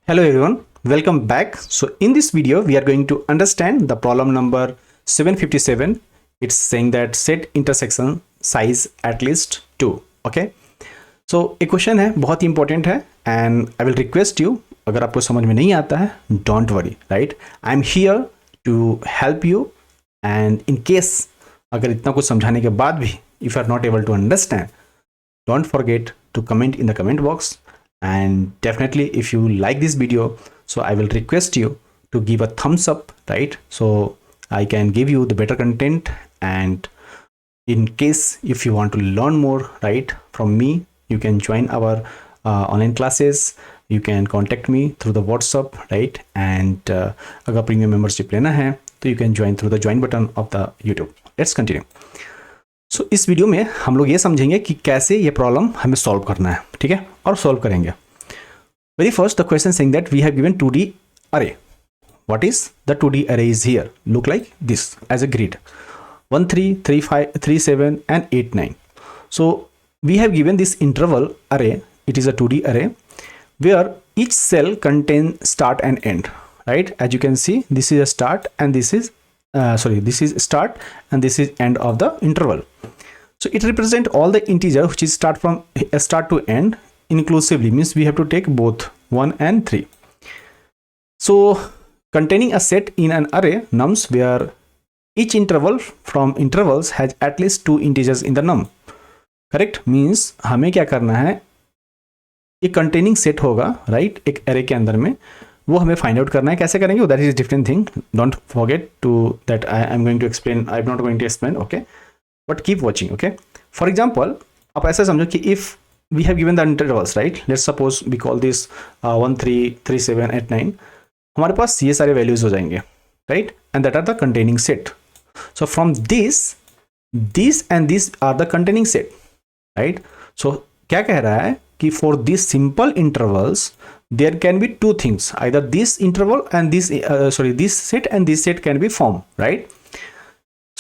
Hello everyone, welcome back. So in this video, we are going to understand the problem number 757. It's saying that set intersection size at least 2. Okay. So एक question है, बहुत ही important है and I will request you, अगर आपको समझ में नहीं आता है don't worry, right? I am here to help you and in case अगर इतना कुछ समझाने के बाद भी if you are not able to understand, don't forget to comment in the comment box, and definitely if you like this video, so I will request you to give a thumbs up, right? So I can give you the better content, and in case if you want to learn more, right, from me, you can join our online classes. You can contact me through the WhatsApp, right? And अगर premium membership लेना है तो you can join through the join button of the YouTube. Let's continue. सो इस video में हम लोग ये समझेंगे कि कैसे ये प्रॉब्लम हमें सॉल्व करना है, ठीक है? और सॉल्व करेंगे। Very first the question saying that we have given 2D array. What is the 2D array is here? Look like this as a grid 1 3 3 5 3 7 and 8 9. So we have given this interval array. It is a 2D array where each cell contains start and end, right? As you can see, this is a start and this is this is start and this is end of the interval. So it represents all the integer which is start from start to end inclusively, means we have to take both 1 and 3. So containing a set in an array nums where each interval from intervals has at least 2 integers in the num. Correct? Means हमें क्या करना है, एक containing set होगा, right, एक array के अंदर में, वो हमें फाइंड आउट करना है। कैसे करेंगे? That is different thing, don't forget to that I am going to explain, I am not going to explain, okay, but keep watching, okay? For example, आप ऐसा समझो कि if we have given the intervals, right, let's suppose we call this 1 3 3 7 8 9, हमारे पास ये सारे values हो जाएंगे, right, and that are the containing set. So from this and this are the containing set, right? So क्या कह रहा है कि for this simple intervals there can be two things, either this interval and this this set and this set can be formed, right?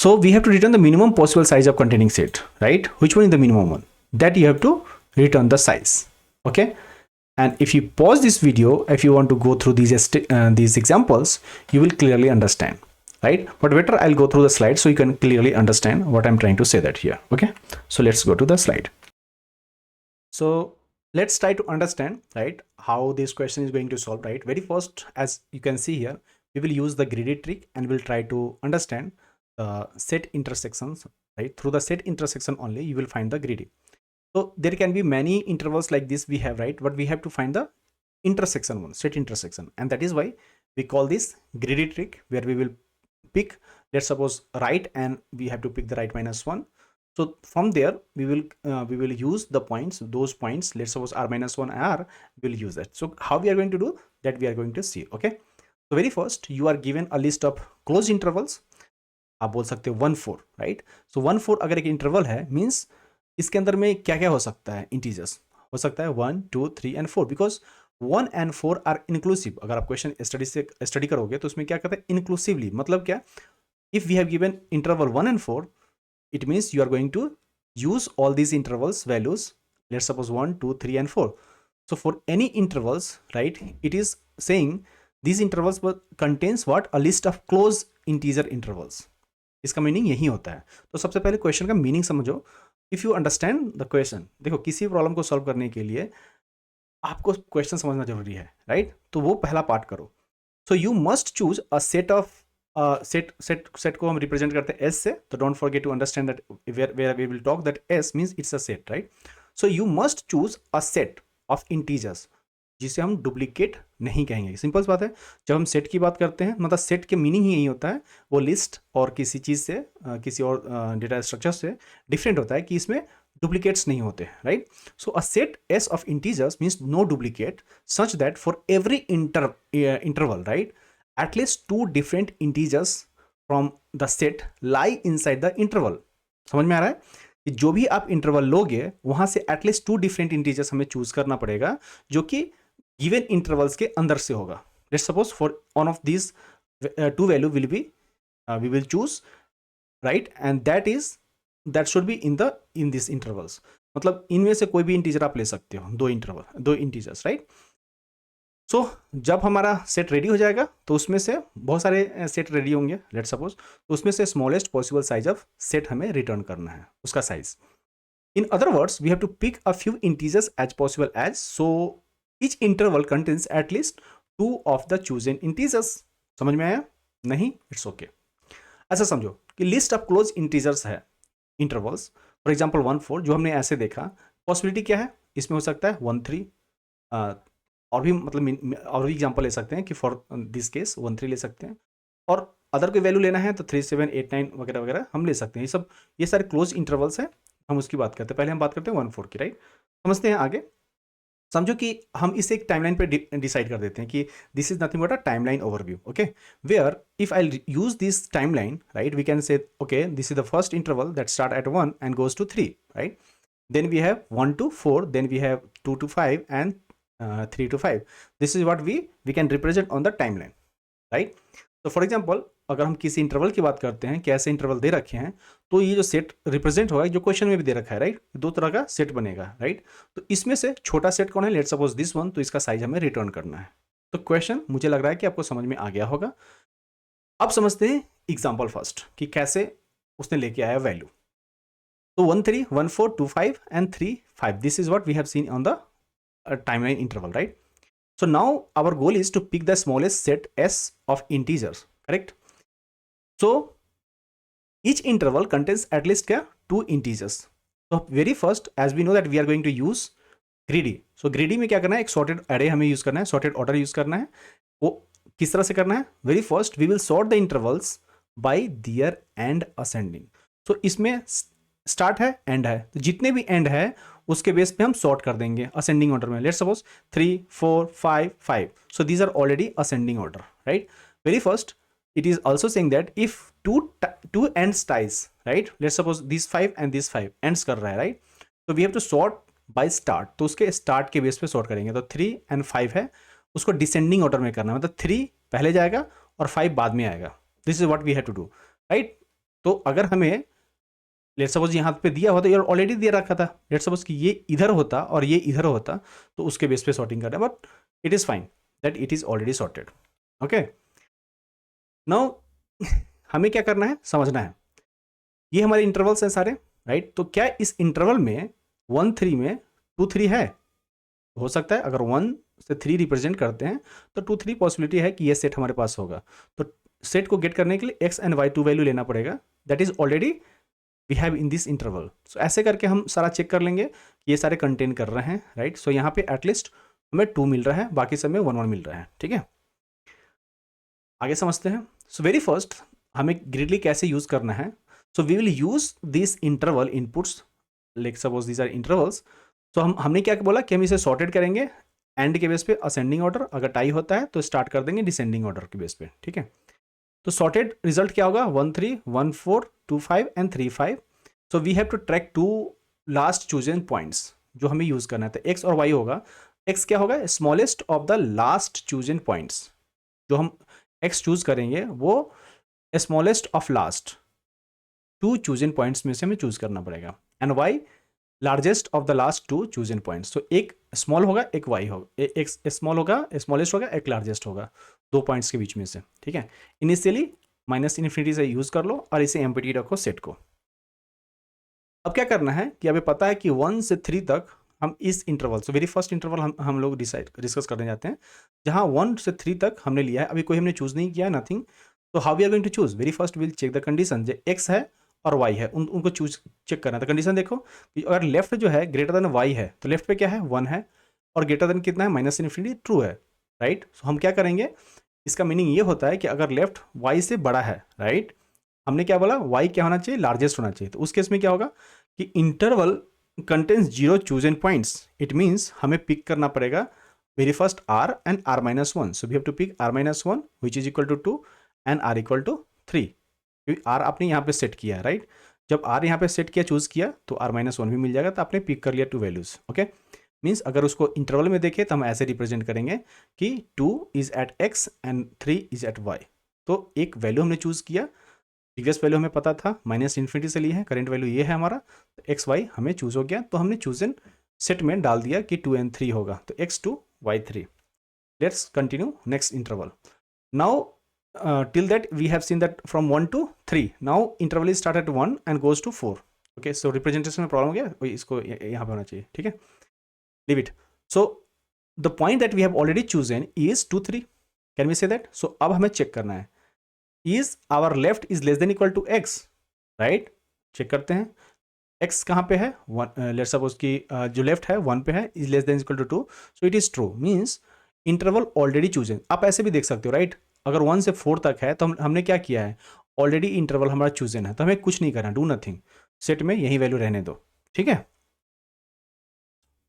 So we have to return the minimum possible size of containing set, right? Which one is the minimum one? That you have to return the size, okay? And if you pause this video, if you want to go through these examples, you will clearly understand, right? But better I'll go through the slide so you can clearly understand what I'm trying to say that here, okay? So let's go to the slide. So let's try to understand, right, how this question is going to solve, right? Very first, as you can see here, we will use the greedy trick and we'll try to understand the set intersections, right? Through the set intersection only you will find the greedy. So there can be many intervals like this we have, right? But we have to find the intersection one, set intersection, and that is why we call this greedy trick, where we will pick, let's suppose, right, and we have to pick the right minus 1. So from there we will use the points, those points, let's suppose r minus 1 r, we'll use that. So how we are going to do that, we are going to see, okay? So very first, you are given a list of closed intervals. आप बोल सकते हो 1 4, right? सो 1 4 अगर एक interval है, means इसके अंदर में क्या क्या हो सकता है? इंटीजर्स हो सकता है 1 2 3 and 4, because 1 and 4 are inclusive. अगर आप क्वेश्चन स्टडी करोगे तो उसमें क्या कहते हैं? इंक्लूसिवली. मतलब क्या? If we have given interval 1 and 4, it means you are going to use all these intervals values, let's suppose 1 2 3 and 4. So for any intervals, right, it is saying these intervals contains what? A list of closed integer intervals. इसका meaning यही होता है. तो सबसे पहले question का meaning समझो. If you understand the question, देखो, किसी प्रॉब्लम को सॉल्व करने के लिए आपको क्वेश्चन समझना जरूरी है, राइट? तो वो पहला पार्ट करो. So you must choose a set of set को हम रिप्रेजेंट करते हैं एस से, तो don't forget to understand that where we will talk that S means it's a set, right? So you must choose a set of integers जिसे हम duplicate नहीं कहेंगे. सिंपल बात है. जब हम सेट की बात करते हैं, मतलब सेट के मीनिंग ही यही होता है, वो लिस्ट और किसी चीज़ से किसी और डेटा स्ट्रक्चर से डिफरेंट होता है कि इसमें duplicates नहीं होते, right? So a set S of integers means no duplicate, such that for every interval, right, at least 2 different integers from the set lie inside the interval. समझ में आ रहा है कि जो भी आप इंटरवल लोगे वहां से एटलीस्ट 2 डिफरेंट इंटीजर्स हमें चूज करना पड़ेगा, जो कि गिवन इंटरवल्स के अंदर से होगा. Let's suppose for one of this 2 value will be we will choose, right, and that should be in this intervals. मतलब इनमें से कोई भी इंटीजर आप ले सकते हो, 2 इंटीजर्स, राइट? सो जब हमारा सेट रेडी हो जाएगा तो उसमें से बहुत सारे सेट रेडी होंगे लेट सपोज, तो उसमें से smallest possible size of set हमें रिटर्न करना है, उसका size. In other words, we have to pick a few integers as possible as, so each interval contains at least 2 of the chosen integers. समझ में आया? नहीं? It's okay. ऐसा समझो कि लिस्ट ऑफ क्लोज इंटीजर्स है इंटरवल्स, फॉर एग्जाम्पल 1 4 जो हमने ऐसे देखा. पॉसिबिलिटी क्या है इसमें? हो सकता है 1 3, और भी मतलब और भी एग्जाम्पल ले सकते हैं कि फॉर दिस केस 1 3 ले सकते हैं, और अदर कोई वैल्यू लेना है तो 3 7 8 9 वगैरह वगैरह हम ले सकते हैं. ये सारे क्लोज इंटरवल्स हैं, हम उसकी बात करते हैं. पहले हम बात करते हैं 1 4 की, राइट. समझते हैं आगे. समझो कि हम इसे एक टाइमलाइन पे डिसाइड कर देते हैं कि this is nothing but a timeline overview. Okay, where if I use this timeline, right, we can say okay this is the first interval that start at 1 and goes to 3, right. Then we have 1 to 4, then we have 2 to 5 and 3 to 5. This is what we can represent on the timeline, right. तो for example अगर हम किसी interval की बात करते हैं, कैसे interval दे रखे हैं, तो ये जो सेट रिप्रेजेंट होगा, जो क्वेश्चन में भी दे रखा है, राइट, दो तरह का सेट बनेगा, राइट. तो इसमें से छोटा सेट कौन है? Let suppose this one. तो इसका साइज हमें रिटर्न करना है. तो क्वेश्चन मुझे लग रहा है कि आपको समझ में आ गया होगा. अब समझते हैं एग्जाम्पल फर्स्ट कि कैसे उसने लेके आया वैल्यू. तो 1 3 1 4 2 5 and 3 5. This is what we have seen on the timeline interval, right. So now our goal is to pick the smallest set S of integers, correct? So each interval contains at least क्या? 2 integers. So very first, as we know that we are going to use greedy. So greedy में क्या करना है? एक sorted array हमें use करना है, sorted order use करना है. वो किस तरह से करना है? Very first we will sort the intervals by their end ascending. So इसमें स्टार्ट है, एंड है, तो जितने भी एंड है उसके बेस पे हम सॉर्ट कर देंगे असेंडिंग ऑर्डर में. Let's suppose 3 4 5 5. So these are already ascending order, right. Very first it is also saying that if two ends ties, right, let's suppose these 5 and these 5 ends कर रहा है, right, so we have to sort by start. तो उसके start के base पे sort करेंगे. तो 3 and 5 है, उसको डिसेंडिंग ऑर्डर में करना है, मतलब 3 पहले जाएगा और 5 बाद में आएगा. This is what we have to do, right. तो अगर हमें लेट सपोज यहाँ पे दिया होता, ये ऑलरेडी दे रखा था, लेट सपोज कि ये इधर होता और ये इधर होता, तो उसके बेस पे सॉर्टिंग करना है. But it is fine that it is already sorted. Okay, now हमें क्या करना है, समझना है. ये हमारे इंटरवल्स हैं सारे, राइट. तो क्या इस इंटरवल में 1 3 में 2 3 है? हो सकता है. अगर 1 से 3 रिप्रेजेंट करते हैं तो 2 3 पॉसिबिलिटी है कि ये सेट हमारे पास होगा. तो सेट को गेट करने के लिए एक्स एंड वाई 2 वैल्यू लेना पड़ेगा. That is already we have in this interval. So ऐसे करके हम सारा चेक कर लेंगे कि ये सारे कंटेन कर रहे हैं, राइट. सो यहाँ पे एटलीस्ट हमें 2 मिल रहा है, बाकी सब में 1 1 मिल रहा है, ठीक है. आगे समझते हैं. सो वेरी फर्स्ट हमें ग्रिडली कैसे यूज करना है. So we will use this interval inputs, like suppose these are intervals. तो हमने क्या बोला कि हम इसे सॉर्टेड करेंगे एंड के बेस पे असेंडिंग ऑर्डर, अगर टाई होता है तो स्टार्ट कर देंगे डिसेंडिंग ऑर्डर के बेस पे, ठीक है. तो सॉर्टेड रिजल्ट क्या होगा? 1 3 1 4 2 5 and 3 5. So we have to track 2 last chosen points जो हमें यूज करना है. तो एक्स और वाई होगा. एक्स क्या होगा? Smallest of the last chosen points. जो हम एक्स चूज करेंगे वो smallest of last 2 chosen points में से हमें चूज करना पड़ेगा. And Y largest of the last 2 chosen points. तो एक स्मॉल होगा, एक वाई होगा, एक स्मॉल होगा, स्मॉलेस्ट होगा, एक लार्जेस्ट होगा, 2 पॉइंट्स के बीच में से, ठीक है. इनिशियली माइनस इन्फिनिटी से यूज कर लो और इसे एम्प्टी रखो सेट को. अब क्या करना है कि अभी पता है कि 1 से 3 तक हम इस इंटरवल, सो वेरी फर्स्ट इंटरवल हम लोग डिस्कस करने जाते हैं, जहां 1 से 3 तक हमने लिया है. अभी कोई हमने चूज नहीं किया, नथिंग. तो how we are going to choose? Very first will check the condition. जो एक्स है और वाई है उनको चूज चेक करना है. तो कंडीशन देखो कि अगर लेफ्ट जो है ग्रेटर देन वाई है, तो लेफ्ट पे क्या है? 1 है, और ग्रेटर देन कितना है? माइनस इन्फिनिटी, ट्रू है, राइट. सो हम क्या करेंगे, इसका मीनिंग ये होता है कि अगर लेफ्ट वाई से बड़ा है, राइट, हमने क्या बोला? वाई क्या होना चाहिए? लार्जेस्ट होना चाहिए. तो उस केस में क्या होगा कि interval contains 0 chosen points. It means हमें पिक करना पड़ेगा very first R and R minus 1. So we have to pick R minus 1 which is equal to 2 and R equal to 3. क्योंकि आर आपने यहाँ पे सेट किया है, राइट. जब आर यहाँ पे सेट किया, चूज किया, तो आर माइनस 1 भी मिल जाएगा. तो आपने पिक कर लिया 2 वैल्यूज. ओके, मीन्स अगर उसको इंटरवल में देखें तो हम ऐसे रिप्रेजेंट करेंगे कि 2 is at X and 3 is at Y. तो एक वैल्यू हमने चूज किया, प्रीवियस वैल्यू हमें पता था माइनस इन्फिनिटी से ली है, करंट वैल्यू ये है हमारा. तो एक्स वाई हमें चूज हो गया, तो हमने चूजन सेट में डाल दिया कि 2 and 3 होगा. तो x2 y3. Let's continue next interval. Now till that we have seen that from 1 to 3. Now interval is start at 1 and goes to 4. Okay, so representation में प्रॉब्लम हो गया, वही इसको यहाँ पे होना चाहिए, ठीक है, leave it. So the point that we have already chosen is 2 3. Can we say that? So अब हमें चेक करना है, is our left is less than equal to x, right? Check करते हैं x कहाँ पे है, लेट्स सपोज कि जो लेफ्ट है 1 पे है, is less than equal to 2, so it is true, means interval already chosen. आप ऐसे भी देख सकते हो, राइट? अगर 1 से 4 तक है तो हमने क्या किया है, ऑलरेडी इंटरवल हमारा चूजन है, तो हमें कुछ नहीं करना, डू नथिंग, सेट में यही वैल्यू रहने दो, ठीक है.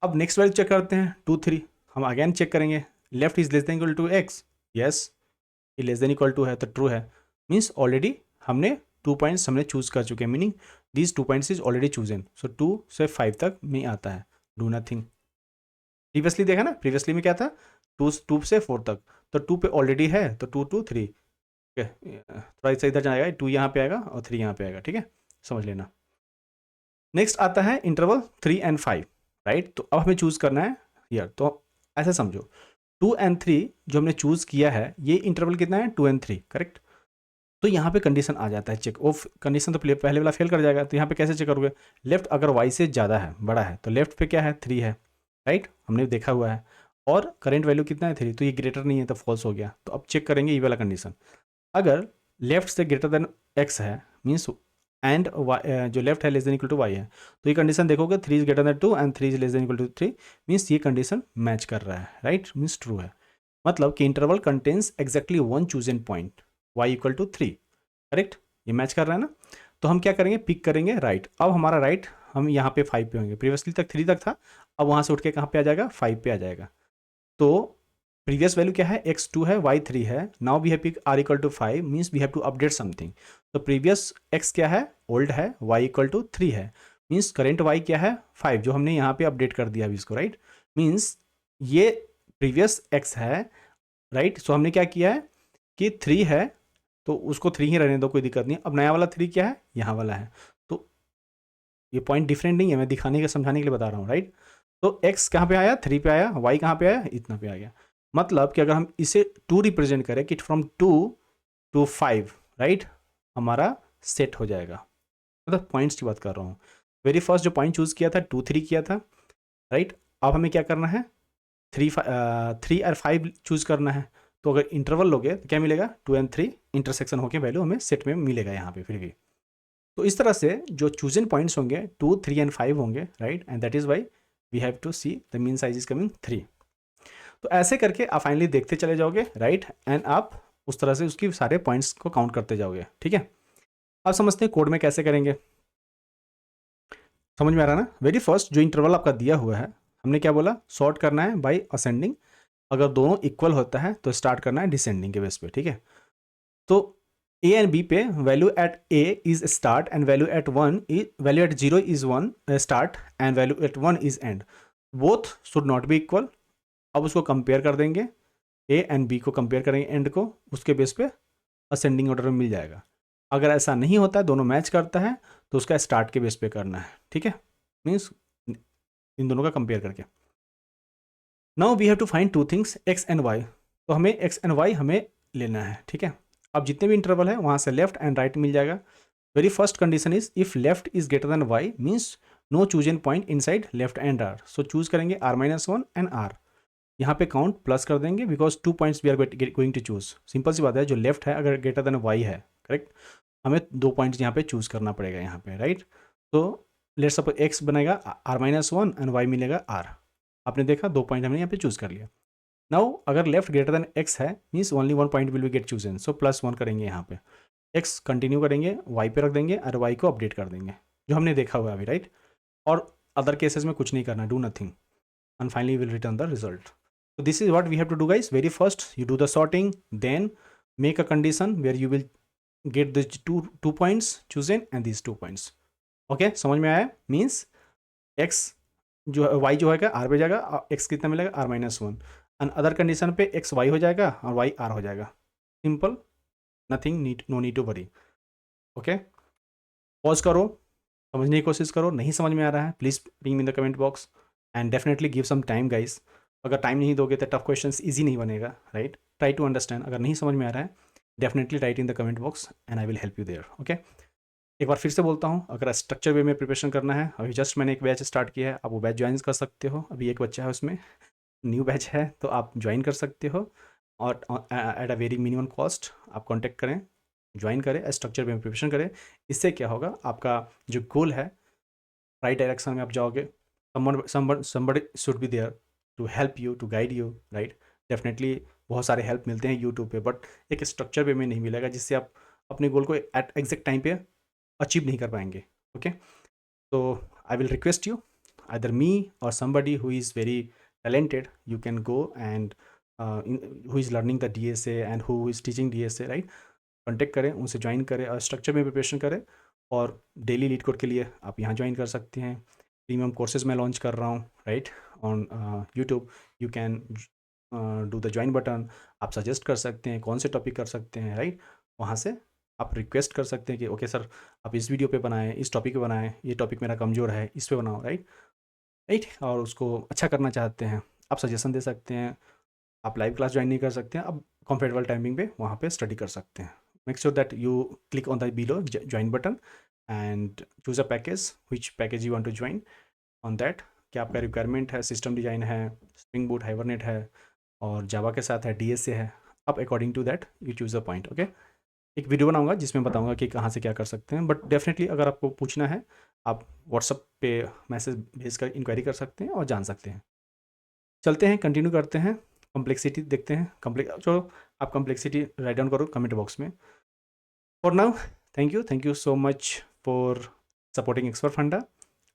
अब नेक्स्ट वैल्यू चेक करते हैं 2 3. हम अगेन चेक करेंगे, left is less than equal to X, yes ये लेस देन इक्वल टू है तो ट्रू है, मीन्स ऑलरेडी हमने 2 पॉइंट्स हमने चूज कर चुके हैं, meaning these 2 points is already chosen. So 2 से 5 तक में आता है, डू नथिंग. प्रीवियसली देखा ना, प्रीवियसली में क्या था, 2 से 4 तक, तो 2 पे ऑलरेडी है तो 2 2 3, ठीक है, थोड़ा सा इधर जाएगा, 2 यहाँ पे आएगा और 3 यहाँ पे आएगा, ठीक है, समझ लेना. नेक्स्ट आता है इंटरवल 3 एंड 5, राइट? तो अब हमें चूज करना है यार, तो ऐसे समझो 2 एंड 3 जो हमने चूज किया है, ये इंटरवल कितना है, 2 एंड 3, करेक्ट? तो यहाँ पे कंडीशन आ जाता है चेक, वो कंडीशन तो पहले वाला फेल कर जाएगा, तो यहाँ पे कैसे चेक करोगे, लेफ्ट अगर y से ज़्यादा है, बड़ा है, तो लेफ्ट पे क्या है, 3 है, राइट? हमने देखा हुआ है, और करंट वैल्यू कितना है, 3, तो ये ग्रेटर नहीं है तो फॉल्स हो गया. तो अब चेक करेंगे ये वाला कंडीशन, अगर लेफ्ट से ग्रेटर देन x है, मीन्स एंड जो लेफ्ट है less than equal to y है, तो ये कंडीशन देखोगे 3 is greater than 2 and 3 is less than equal to 3, means ये कंडीशन मैच कर रहा है, राइट? मीन्स ट्रू है, मतलब कि interval contains exactly 1 chosen point y equal to 3, correct? ये मैच कर रहा है ना. तो हम क्या करेंगे, पिक करेंगे राइट. अब हमारा राइट हम यहाँ पे 5 पे होंगे, प्रीवियसली तक 3 तक था, अब वहाँ से उठ के कहाँ पे आ जाएगा, 5 पे आ जाएगा. तो प्रीवियस वैल्यू क्या है, x2 है, y3 है, now we have pick r equal to 5, means we have to update something. तो प्रीवियस x क्या है, ओल्ड है, y इक्वल टू 3 है, मीन्स करेंट y क्या है, 5, जो हमने यहाँ पे अपडेट कर दिया अभी इसको, राइट? मीन्स ये प्रीवियस x है, राइट? सो हमने क्या किया है कि 3 है तो उसको 3 ही रहने दो, कोई दिक्कत नहीं. अब नया वाला 3 क्या है, यहाँ वाला है, तो ये पॉइंट डिफरेंट नहीं है, मैं दिखाने के समझाने के लिए बता रहा हूँ, राइट? तो x कहाँ पे आया, 3 पे आया, y कहाँ पे आया, इतना पे आ गया. मतलब कि अगर हम इसे 2 रिप्रेजेंट करें कि फ्रॉम 2 टू 5, राइट, हमारा सेट हो जाएगा. मतलब पॉइंट्स की बात कर रहा हूँ. वेरी फर्स्ट जो पॉइंट चूज किया था 2 3 किया था, राइट? अब हमें क्या करना है, 3 और 5 चूज करना है. तो अगर इंटरवल लोगे तो क्या मिलेगा, 2 एंड 3 इंटरसेक्शन होकर वैल्यू हमें सेट में मिलेगा यहाँ पे फिर भी. तो इस तरह से जो चूजन पॉइंट्स होंगे 2 3 एंड 5 होंगे, right? And that is why we have to see the mean size is coming 3. तो ऐसे करके आप फाइनली देखते चले जाओगे, राइट? एंड आप उस तरह से उसकी सारे पॉइंट्स को काउंट करते जाओगे, ठीक है? अब समझते हैं कोड में कैसे करेंगे, समझ में आ रहा है ना? वेरी फर्स्ट जो इंटरवल आपका दिया हुआ है, हमने क्या बोला, सॉर्ट करना है बाय असेंडिंग. अगर दोनों इक्वल होता है तो स्टार्ट करना है डिसेंडिंग के बेस पे, ठीक है? तो ए एंड बी पे value at A is start and value at 0 is 1 start and value at 1 is end. Both should not be equal. अब उसको कंपेयर कर देंगे, ए एंड बी को कंपेयर करेंगे एंड को, उसके बेस पे असेंडिंग ऑर्डर में मिल जाएगा. अगर ऐसा नहीं होता है, दोनों मैच करता है, तो उसका स्टार्ट के बेस पे करना है, ठीक है? मीन्स इन दोनों का कंपेयर करके. Now we have to find 2 things, X and Y. तो हमें एक्स एंड वाई हमें लेना है, ठीक है? अब जितने भी इंटरवल है वहाँ से लेफ्ट एंड राइट मिल जाएगा. Very first condition is if left is greater than Y, means no chosen point in side left and R. So choose करेंगे r-1 एंड r. यहाँ पे काउंट प्लस कर देंगे because 2 points we are going to choose. Simple सी बात है, जो left है अगर ग्रेटर देन वाई है, करेक्ट, हमें 2 पॉइंट्स यहाँ पे चूज करना पड़ेगा यहाँ पे, राइट? तो लेट्स सपोज एक्स बनेगा r-1 एंड y मिलेगा r. आपने देखा 2 पॉइंट हमने यहाँ पे चूज कर लिया. नाउ अगर लेफ्ट ग्रेटर देन एक्स है, means only 1 point will be get chosen, so +1 करेंगे यहाँ पे. एक्स कंटिन्यू करेंगे, वाई पे रख देंगे और वाई को अपडेट कर देंगे, जो हमने देखा हुआ है अभी, राइट? और अदर केसेस में कुछ नहीं करना, do nothing, and finally will return the result. So this is what we have to do, guys. Very first you do the sorting, then make a condition where you will get the two points chosen and these 2 points. Okay, समझ में आया? Means x जो y जो होगा r पे जाएगा, x कितना मिलेगा, r-1, and अदर कंडीशन पे x y हो जाएगा और y r हो जाएगा. Simple, nothing, no need to worry. Okay, pause करो, समझने की कोशिश करो. नहीं समझ में आ रहा है, please ping in the comment box and definitely give some time, guys. अगर टाइम नहीं दोगे तो टफ क्वेश्चन ईजी नहीं बनेगा, राइट। ट्राई टू अंडरस्टैंड, अगर नहीं समझ में आ रहा है definitely write in the comment box and I will help you there, okay. एक बार फिर से बोलता हूँ, अगर स्ट्रक्चर वे में प्रिपरेशन करना है, अभी जस्ट मैंने एक बैच स्टार्ट किया है, आप वो बैच ज्वाइन कर सकते हो। अभी एक बच्चा है उसमें, न्यू बैच है, तो आप ज्वाइन कर सकते हो और at a very minimum cost आप कॉन्टैक्ट करें, ज्वाइन करें, स्ट्रक्चर वे में प्रिपरेशन करें। इससे क्या होगा, आपका जो गोल है राइट डायरेक्शन में आप जाओगे। somebody should be there to help you, to guide you, right? Definitely बहुत सारे हेल्प मिलते हैं यूट्यूब पे, बट एक स्ट्रक्चर वे में नहीं मिलेगा, जिससे आप अपने गोल को एट एग्जैक्ट टाइम पे अचीव नहीं कर पाएंगे, ओके। तो आई will request you, either me or somebody who is very talented, you can go and who is learning the DSA and who is teaching DSA, right? Contact करें, उनसे join करें और structure में preparation करें। और daily leet code के लिए आप यहाँ ज्वाइन कर सकते हैं। प्रीमियम कोर्सेज मैं लॉन्च कर रहा हूँ, right, on YouTube. You can do the join button. आप सजेस्ट कर सकते हैं कौन से टॉपिक कर सकते हैं, राइट। वहाँ से आप रिक्वेस्ट कर सकते हैं कि ओके सर, आप इस वीडियो पे बनाएं, इस टॉपिक पे बनाएं, ये टॉपिक मेरा कमज़ोर है, इस पे बनाओ, राइट। राइट, और उसको अच्छा करना चाहते हैं, आप सजेशन दे सकते हैं। आप लाइव क्लास ज्वाइन नहीं कर सकते हैं, आप कंफर्टेबल टाइमिंग पे वहाँ पे स्टडी कर सकते हैं। Make sure that you click on the below join button and choose a package, which package you want to join on that. क्या आपका रिक्वायरमेंट है, सिस्टम डिज़ाइन है, स्प्रिंग बूट, हाइबरनेट है और जावा के साथ है, DSA है। अब according to that you choose a point, okay. एक वीडियो बनाऊंगा जिसमें बताऊंगा कि कहाँ से क्या कर सकते हैं, बट डेफिनेटली अगर आपको पूछना है आप व्हाट्सअप पे मैसेज भेज कर इंक्वायरी कर सकते हैं और जान सकते हैं। चलते हैं, कंटिन्यू करते हैं, कॉम्प्लेक्सिटी देखते हैं। चलो आप कॉम्प्लेक्सिटी राइट डाउन करो कमेंट बॉक्स में। For now, thank you so much for supporting Expert Funda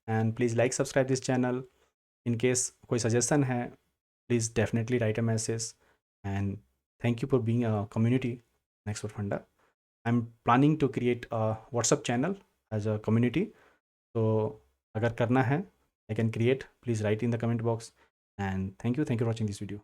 and please like subscribe this channel. In case कोई सजेशन है, please definitely write a message and thank you for being a community in Expert Funda. I am planning to create a WhatsApp channel as a community, तो अगर करना है I can create, please write in the comment box and thank you for watching this video.